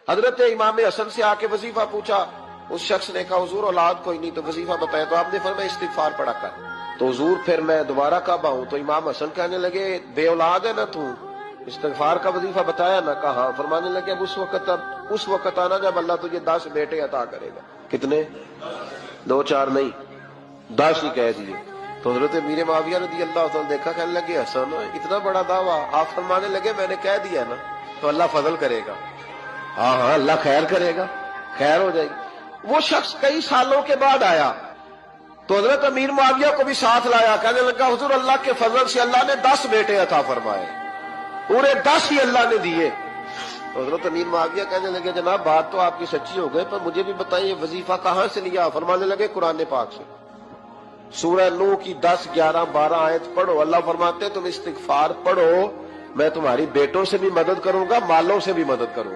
हजरत इमाम हसन से आके वजीफा पूछा, उस शख्स ने कहा हुजूर औलाद कोई नहीं, तो वजीफा बताया, तो आपने फरमाया इस्तिगफार पढ़ा कर। तो हुजूर फिर मैं दोबारा कब आऊं? तो इमाम हसन कहने लगे बे औलाद है ना तू, इस्तिगफार का वजीफा बताया ना? कहा। फरमाने लगे अब उस वक्त आना जब अल्लाह तुझे 10 बेटे अता करेगा। कितने? 2-4 नहीं, 10 ही कह दिए। तो हजरत मीर मुआविया रज़ी अल्लाह तआला देखा, कहने लगे हसन इतना बड़ा दावा? आप फरमाने लगे मैंने कह दिया ना, तो अल्लाह फजल करेगा। हाँ हाँ, अल्लाह खैर करेगा, खैर हो जाएगी। वो शख्स कई सालों के बाद आया तो हजरत अमीर मुआविया को भी साथ लाया, कहने लगा हुजूर अल्लाह के फजल से अल्लाह ने 10 बेटे अता फरमाए, पूरे 10 ही अल्लाह ने दिए। तो हजरत अमीर मुआविया कहने लगे जनाब बात तो आपकी सच्ची हो गई, पर मुझे भी बताइए वजीफा कहां से लिया? फरमाने लगे कुरान पाक से, सूरह नूह की 10, 11, 12 आयत पढ़ो। अल्लाह फरमाते तुम इस्तिगफार पढ़ो, मैं तुम्हारी बेटों से भी मदद करूंगा, मालों से भी मदद करूंगा।